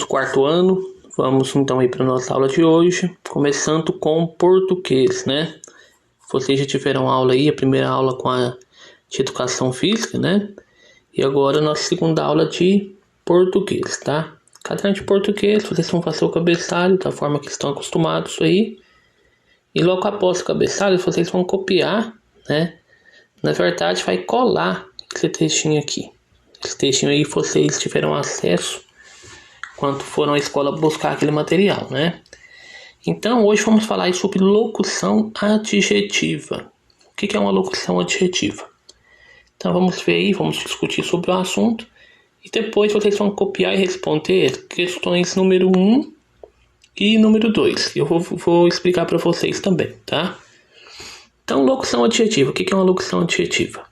quarto ano, vamos então ir para a nossa aula de hoje, começando com português, né? Vocês já tiveram aula aí, a primeira aula com a de educação física, né? E agora a nossa segunda aula de português, tá? Caderno de português, vocês vão fazer o cabeçalho da forma que estão acostumados aí. E logo após o cabeçalho, vocês vão copiar, né? Na verdade, vai colar esse textinho aqui. Esse textinho aí vocês tiveram acesso quando foram à escola buscar aquele material, né? Então, hoje vamos falar sobre locução adjetiva. O que é uma locução adjetiva? Então, vamos ver aí, vamos discutir sobre o assunto. E depois vocês vão copiar e responder questões número 1 e número 2. Eu vou explicar para vocês também, tá? Então, locução adjetiva. O que é uma locução adjetiva?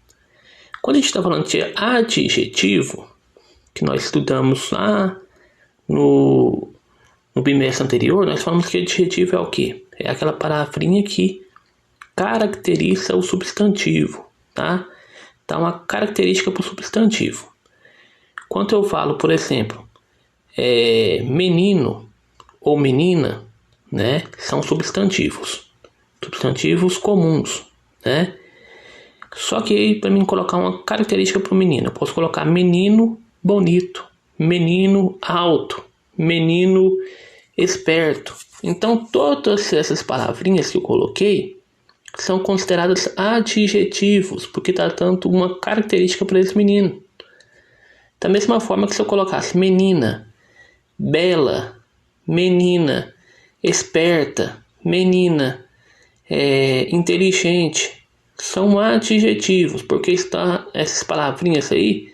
Quando a gente está falando de adjetivo, que nós estudamos lá no bimestre anterior, nós falamos que adjetivo é o quê? É aquela palavrinha que caracteriza o substantivo, tá? Dá uma característica para o substantivo. Quando eu falo, por exemplo, menino ou menina, né? São substantivos comuns, né? Só que aí, para mim colocar uma característica para o menino, eu posso colocar menino bonito, menino alto, menino esperto. Então todas essas palavrinhas que eu coloquei são consideradas adjetivos, porque está dando uma característica para esse menino. Da mesma forma que se eu colocasse menina, bela, menina, esperta, menina, inteligente, são adjetivos, porque essas palavrinhas aí,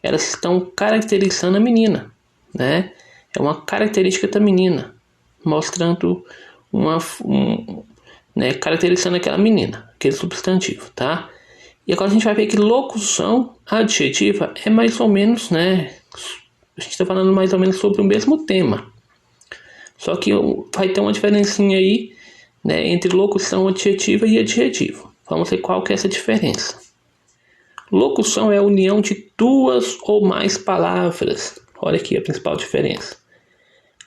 elas estão caracterizando a menina, né? É uma característica da menina, mostrando caracterizando aquela menina, aquele substantivo, tá? E agora a gente vai ver que locução adjetiva é mais ou menos, né? A gente está falando mais ou menos sobre o mesmo tema. Só que vai ter uma diferencinha aí, né, entre locução adjetiva e adjetivo. Vamos ver qual que é essa diferença. Locução é a união de duas ou mais palavras. Olha aqui a principal diferença.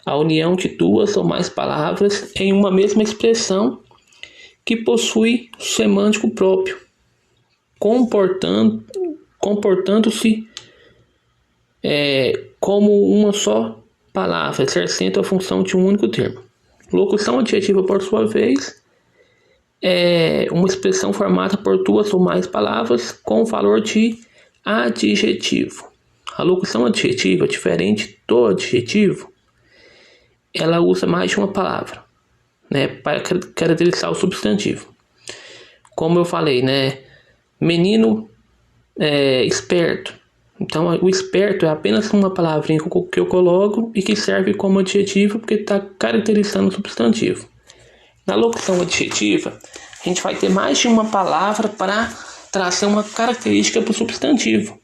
A união de duas ou mais palavras em uma mesma expressão que possui semântico próprio, comportando-se como uma só palavra, exercendo a função de um único termo. Locução adjetiva, por sua vez, é uma expressão formada por duas ou mais palavras com valor de adjetivo. A locução adjetiva, diferente do adjetivo, ela usa mais de uma palavra, né, para caracterizar o substantivo. Como eu falei, né, menino esperto. Então, o esperto é apenas uma palavrinha que eu coloco e que serve como adjetivo porque está caracterizando o substantivo. Na locução adjetiva, a gente vai ter mais de uma palavra para trazer uma característica para o substantivo.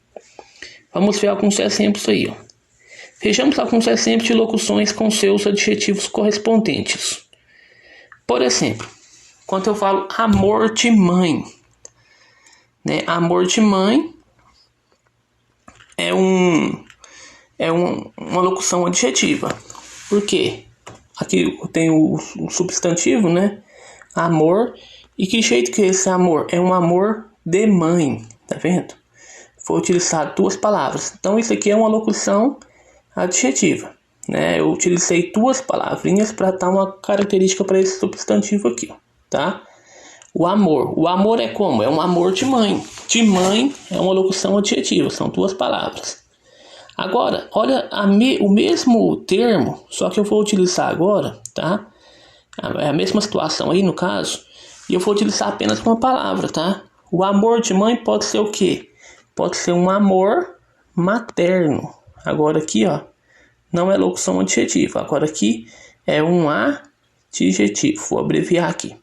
Vamos ver alguns exemplos aí, ó. Vejamos alguns exemplos de locuções com seus adjetivos correspondentes. Por exemplo, quando eu falo amor de mãe, né? Amor de mãe é uma locução adjetiva. Por quê? Aqui tem o substantivo, né? Amor. E que jeito que é esse amor? É um amor de mãe, tá vendo? Foi utilizado duas palavras. Então isso aqui é uma locução adjetiva, né? Eu utilizei duas palavrinhas para dar uma característica para esse substantivo aqui, ó, tá? O amor é como? É um amor de mãe. De mãe é uma locução adjetiva, são duas palavras. Agora, olha o mesmo termo, só que eu vou utilizar agora, tá? É a mesma situação aí no caso, e eu vou utilizar apenas uma palavra, tá? O amor de mãe pode ser o quê? Pode ser um amor materno. Agora aqui, ó, não é locução adjetiva. Agora aqui é um adjetivo. Vou abreviar aqui.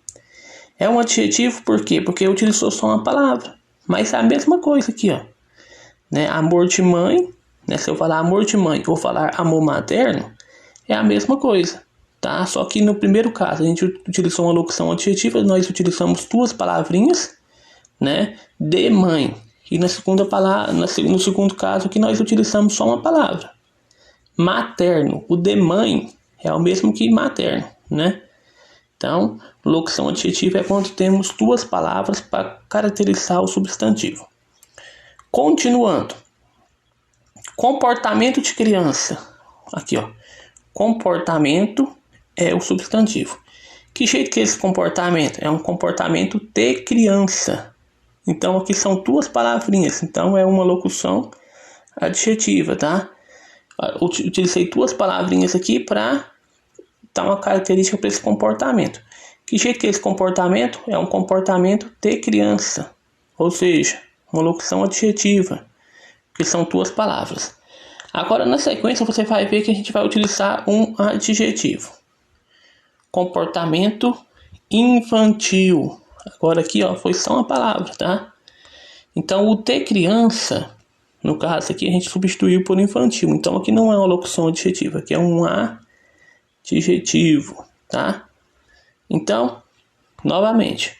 É um adjetivo por quê? Porque utilizou só uma palavra. Mas é a mesma coisa aqui, ó. Né? Amor de mãe, né? Se eu falar amor de mãe ou falar amor materno, é a mesma coisa, tá? Só que no primeiro caso a gente utilizou uma locução adjetiva, nós utilizamos duas palavrinhas, né? De mãe. E no segundo caso aqui nós utilizamos só uma palavra. materno. O de mãe é o mesmo que materno, né? Então, locução adjetiva é quando temos duas palavras para caracterizar o substantivo. Continuando. Comportamento de criança. Aqui, ó. Comportamento é o substantivo. Que jeito que é esse comportamento? É um comportamento de criança. Então, aqui são duas palavrinhas. Então, é uma locução adjetiva, tá? Utilizei duas palavrinhas aqui para dar uma característica para esse comportamento. Que jeito que é esse comportamento? É um comportamento de criança. Ou seja, uma locução adjetiva. Que são duas palavras. Agora, na sequência, você vai ver que a gente vai utilizar um adjetivo. Comportamento infantil. Agora aqui, ó, foi só uma palavra, tá? Então, o de criança, no caso aqui, a gente substituiu por infantil. Então, aqui não é uma locução adjetiva, aqui é um adjetivo, tá? Então, novamente,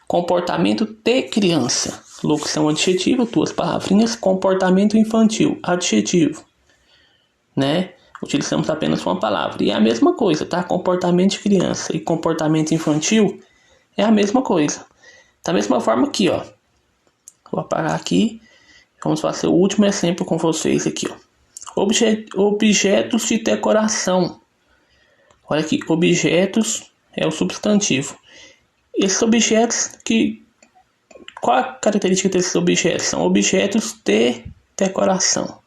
comportamento de criança, locução adjetiva, duas palavrinhas, comportamento infantil, adjetivo, né? Utilizamos apenas uma palavra. E é a mesma coisa, tá? Comportamento de criança e comportamento infantil é a mesma coisa. Da mesma forma aqui, ó. Vou apagar aqui. Vamos fazer o último exemplo com vocês aqui, ó. Objetos de decoração. Olha aqui, objetos é o substantivo. Esses objetos qual a característica desses objetos? São objetos de decoração.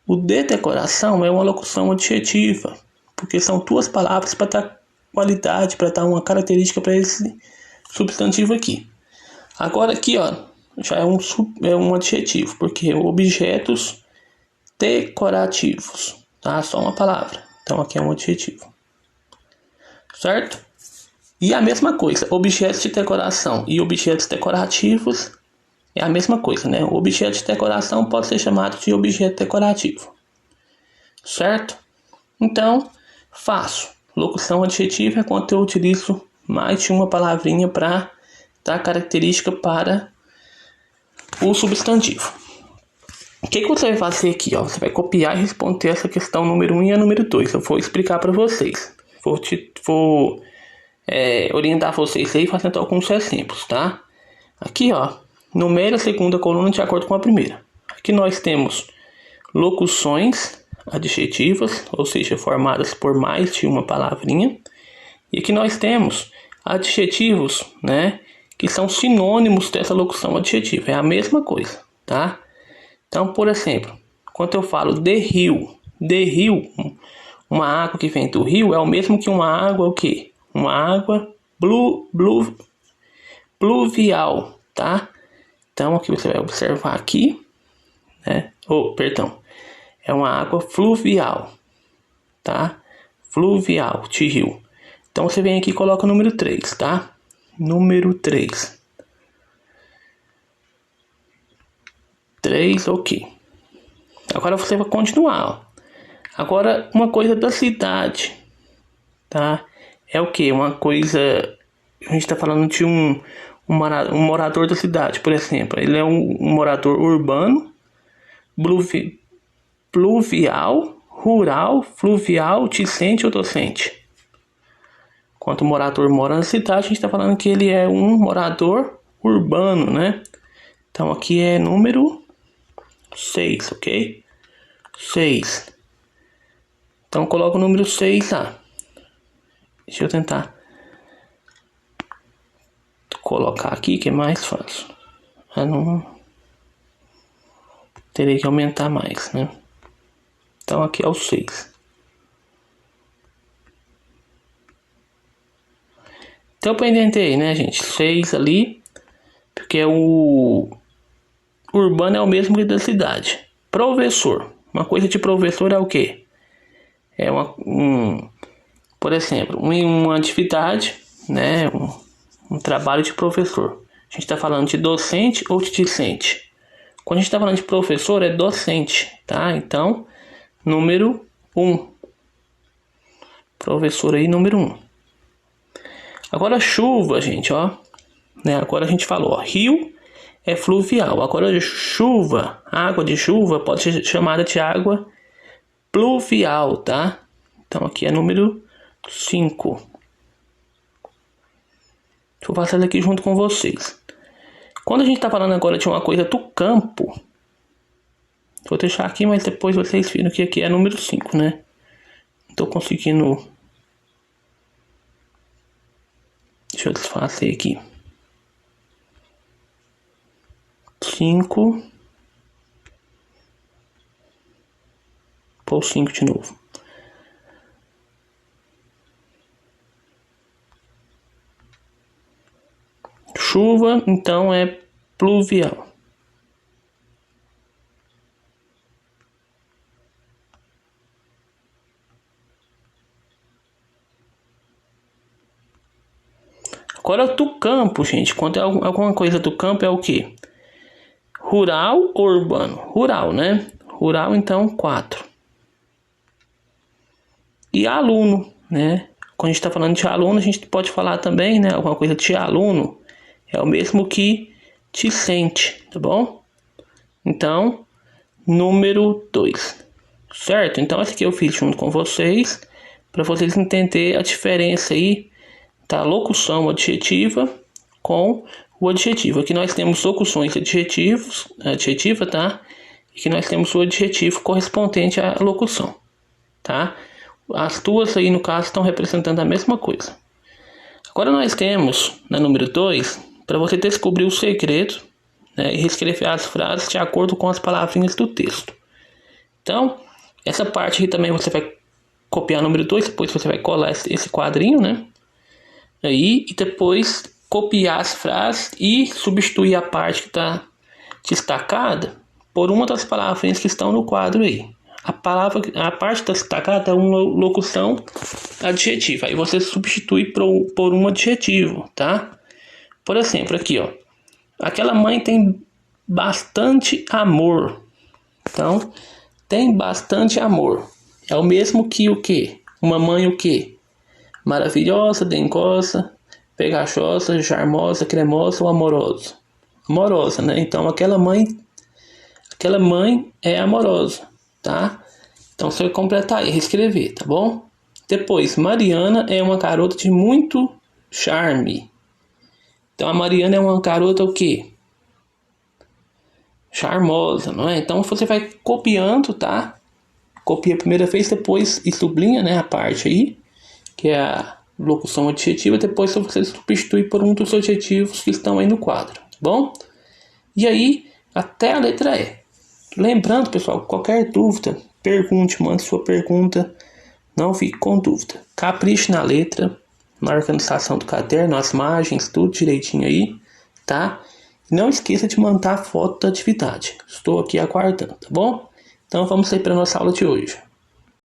O de decoração é uma locução adjetiva, porque são duas palavras para dar qualidade, para dar uma característica para esse substantivo aqui. Agora aqui, ó, já é um adjetivo, porque objetos decorativos, tá? Só uma palavra. Então aqui é um adjetivo. Certo? E a mesma coisa, objetos de decoração e objetos decorativos é a mesma coisa, né? O objeto de decoração pode ser chamado de objeto decorativo. Certo? Então, faço. Locução adjetiva é quando eu utilizo mais de uma palavrinha para dar característica para o substantivo. O que você vai fazer aqui? Ó? Você vai copiar e responder essa questão número 1 e a número 2. Eu vou explicar para vocês. Vou orientar vocês aí fazendo alguns exemplos, tá? Aqui, ó. Numere a segunda coluna de acordo com a primeira. Aqui nós temos locuções adjetivas, ou seja, formadas por mais de uma palavrinha. E aqui nós temos adjetivos, né, que são sinônimos dessa locução adjetiva. É a mesma coisa, tá? Então, por exemplo, quando eu falo de rio, uma água que vem do rio é o mesmo que uma água o quê? Uma água pluvial, tá? Então, aqui você vai observar aqui, né? É uma água fluvial, tá? Fluvial, de rio. Então, você vem aqui e coloca o número 3, tá? Número 3. 3, ok. Agora você vai continuar, ó. Agora, uma coisa da cidade, tá? É o que? Uma coisa... A gente está falando de um morador da cidade, por exemplo. Ele é um morador urbano, pluvial, rural, fluvial, discente ou docente. Enquanto o morador mora na cidade, a gente está falando que ele é um morador urbano, né? Então aqui é número 6, ok? 6. Então coloca o número 6 lá. Deixa eu tentar colocar aqui que é mais fácil. Eu não terei que aumentar mais, né? Então aqui é o 6. Então eu indentei, né, gente? 6 ali, porque o urbano é o mesmo que da cidade. Professor. Uma coisa de professor é o quê? É por exemplo, uma atividade, né? Um trabalho de professor. A gente está falando de docente ou de discente. Quando a gente está falando de professor, é docente, tá? Então, número 1. Professor aí, número 1. Agora, chuva, gente, ó. Né? Agora a gente falou, ó, rio é fluvial. Agora, chuva, água de chuva pode ser chamada de água pluvial, tá? Então aqui é número 5. Deixa eu passar aqui junto com vocês. Quando a gente tá falando agora de uma coisa do campo, vou deixar aqui, mas depois vocês viram que aqui é número 5, né? Não tô conseguindo. Deixa eu desfazer aqui. 5. Pôr 5 de novo. Chuva, então é pluvial. Agora do campo, gente, quando é alguma coisa do campo é o que? Rural ou urbano? Rural, né? Rural, então 4. E aluno, né? Quando a gente está falando de aluno, a gente pode falar também, né? Alguma coisa de aluno é o mesmo que discente, tá bom? Então, número 2, certo? Então, esse aqui eu fiz junto com vocês, para vocês entenderem a diferença aí da locução adjetiva com o adjetivo. Aqui nós temos locuções adjetiva, tá? E aqui nós temos o adjetivo correspondente à locução, tá? As duas aí, no caso, estão representando a mesma coisa. Agora nós temos, na número 2, para você descobrir o segredo, né, e reescrever as frases de acordo com as palavrinhas do texto. Então, essa parte aqui também você vai copiar o número 2, depois você vai colar esse quadrinho, né? Aí, e depois copiar as frases e substituir a parte que está destacada por uma das palavrinhas que estão no quadro aí. A parte destacada é uma locução adjetiva. Aí você substitui por um adjetivo, tá? Por exemplo, aqui, ó. Aquela mãe tem bastante amor. Então, tem bastante amor. É o mesmo que o quê? Uma mãe o quê? Maravilhosa, dengosa, pegajosa, charmosa, cremosa ou amorosa? Amorosa, né? Então, aquela mãe é amorosa, tá? Então, você vai completar e reescrever, tá bom? Depois, Mariana é uma garota de muito charme. Então, a Mariana é uma garota o quê? Charmosa, não é? Então, você vai copiando, tá? Copia a primeira vez, depois e sublinha, né, a parte aí, que é a locução adjetiva. Depois você substitui por um dos adjetivos que estão aí no quadro, tá bom? E aí, até a letra E. Lembrando, pessoal, qualquer dúvida, pergunte, mande sua pergunta. Não fique com dúvida. Capriche na letra, na organização do caderno, as margens, tudo direitinho aí, tá? Não esqueça de mandar foto da atividade. Estou aqui aguardando, tá bom? Então vamos sair para a nossa aula de hoje.